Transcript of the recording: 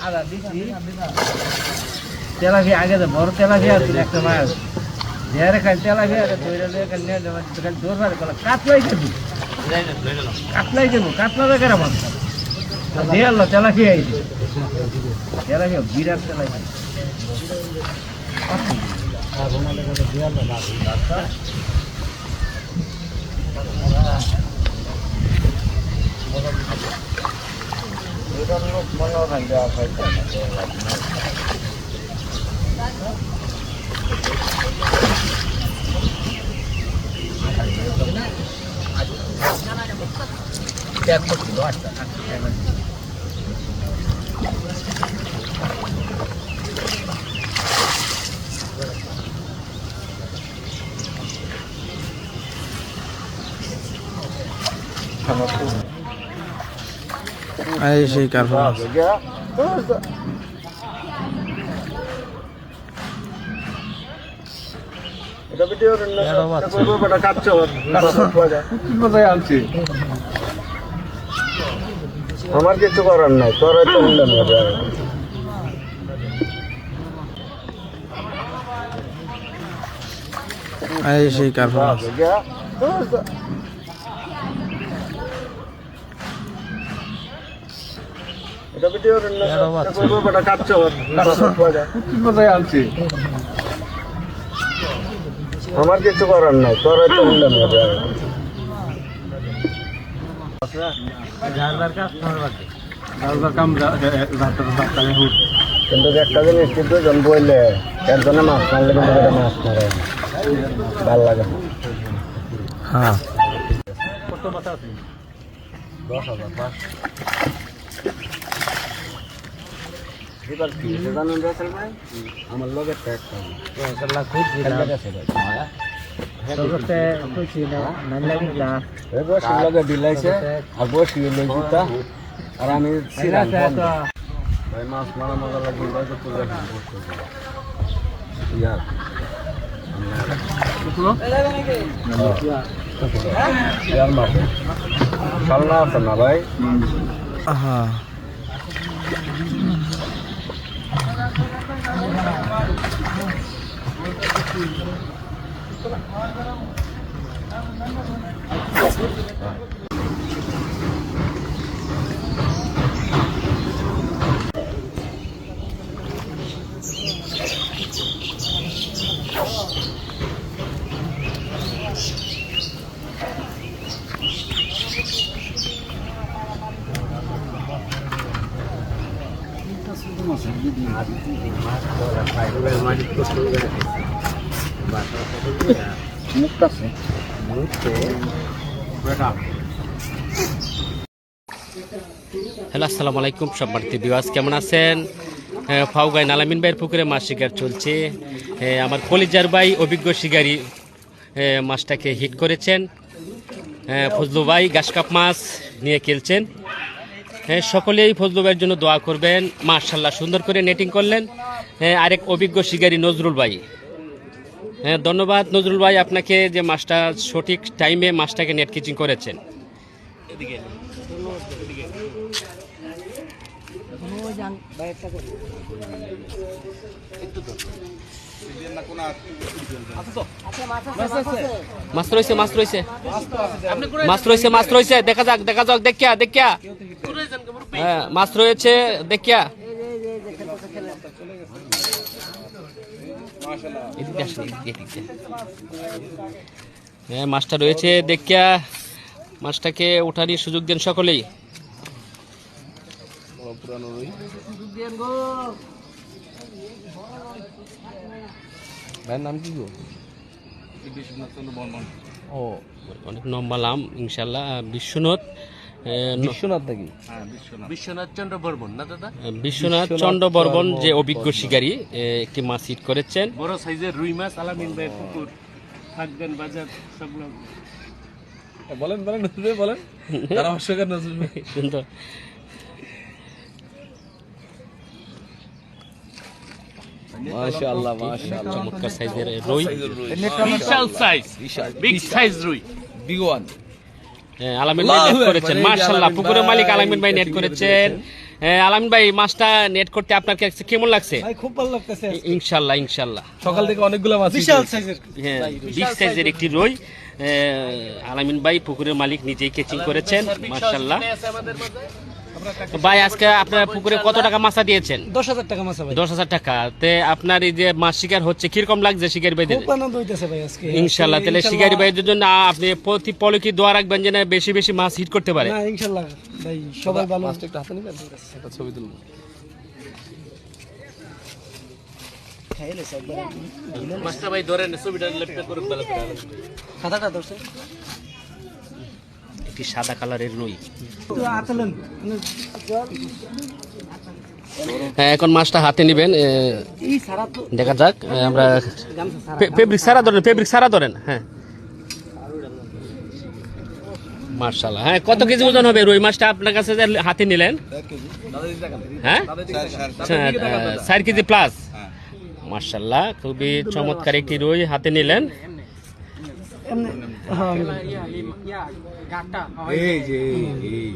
আদা দিছি তেলাপিয়া আগে তো বড় তেলাপিয়া ছিল একটা মাছ ঢেরে খাই তেলাপিয়া ধরে দিয়ে কান্নে দৌড়বার কলা কাতলাই দেবো কাতলা দেখে মাছ দিয়ে আল্লাহ তেলাপিয়া আইছে তেলাপিয়া বিরাট তেলাপিয়া এই সেই কারণ আমার কিছু করার নাই তোরা তো এই সেই কারণ আমার কিছু করার নাই তোরা তো কিন্তু একটা জিনিস কিন্তু জন বইলে একজনে মাছ মারলে কিন্তু মাছ মারে ভাল লাগে হ্যাঁ আমার লগে দিলাইছে আর বসি লইতা আর আমি ভাই মাছ মারা মজা লাগবে সালনা আছে না ভাই হ্যাঁ হ্যালো আসসালামু আলাইকুম সম্মানিত ভিউয়ার্স, কেমন আছেন? ফাউগাই নালামিন ভাইয়ের পুকুরে মাছ শিকার চলছে। আমার কলিজার ভাই অভিজ্ঞ শিকারী মাছটাকে হিট করেছেন। ফজলু ভাই গাছকাপ মাছ নিয়ে খেলছেন। সকলেই ফজলু ভাইয়ের জন্য দোয়া করবেন। মাশাআল্লাহ সুন্দর করে নেটিং করলেন। আরেক অভিজ্ঞ শিকারী নজরুল ভাই, ধন্যবাদ নজরুল ভাই আপনাকে যে মাছটা সঠিক টাইমে মাছটাকে নেট কিচিং করেছেন। মাছ রয়েছে মাছ রয়েছে মাছ রয়েছে মাছ রয়েছে দেখা যাক দেখা যাক দেখিয়া দেখিয়া মাছ রয়েছে দেখিয়া মাছটা রয়েছে দেখিয়া মাছটাকে ওঠানোর সুযোগ দেন সকলেই। ভাইয়ের নাম কি গো? ও অনেক লম্বা নাম ইনশাল্লাহ। বিশ্বনাথ বিশ্বনাথ নাকি? বিশ্বনাথ চন্দ্র বর্মন না দাদা? বিশ্বনাথ চন্দ্র বর্মন যে অভিজ্ঞ শিকারী একটি মাছ হিট করেছেন। বড় সাইজের রুই মাছ আলামিন ভাই পুকুর থাকবেন বাজার সব বলেন বলেন বলেন সুন্দর মাশাআল্লাহ মাশাআল্লাহ চমৎকার সাইজের রুই, বিশাল সাইজ, বিগ সাইজ রুই, বিগ ওয়ান। আলামিন ভাই নেট করেছেন মাশাআল্লাহ। পুকুরের মালিক আলামিন ভাই নেট করেছেন। আলামিন ভাই মাছটা নেট করতে আপনার কাছে কেমন লাগছে? ভাই খুব ভালো লাগতেছে ইনশাল্লাহ ইনশাল্লাহ। সকাল থেকে অনেকগুলো মাছ বিশাল সাইজের হ্যাঁ, বিগ সাইজের একটি রুই আলামিন ভাই পুকুরের মালিক নিজেই কেচিং করেছেন, মাশাআল্লাহ। ভাই আজকে আপনার পুকুরে কত টাকা মাছা দিয়েছেন? 10,000 টাকা মাছ ভাই। 10,000 টাকা। তে আপনার এই যে মাছ শিকার হচ্ছে কিরকম লাগছে শিকারি ভাইদের? খুব আনন্দ হইতেছে ভাই আজকে। ইনশাল্লাহ। তাহলে শিকারি ভাইদের জন্য আপনি প্রতি পলে কি দোয়া রাখবেন যে না বেশি বেশি মাছ হিট করতে পারে? না ইনশাআল্লাহ ভাই সবাই ভালো। মাছটা একটু হাতে নিবেন, একটা ছবি তুলবো। মাছটা ভাই ধরেন, ছবিটা লেফটে করে ভালো করে। খাতাটা ধরছে একটি সাদা কালারের রুই। তো আতলেন এখন মাছটা হাতে নেবেন, এই সারা তো দেখা যাক। আমরা ফেব্রিক সারা ধরেন, ফেব্রিক সারা ধরেন। হ্যাঁ মাশাআল্লাহ। হ্যাঁ, কত কেজি ওজন হবে রুই মাছটা আপনার কাছে যে হাতে নিলেন? হ্যাঁ 4 কেজি প্লাস। মাশাআল্লাহ, খুবই চমৎকার একটি রুই হাতে নিলেন। এই যে এই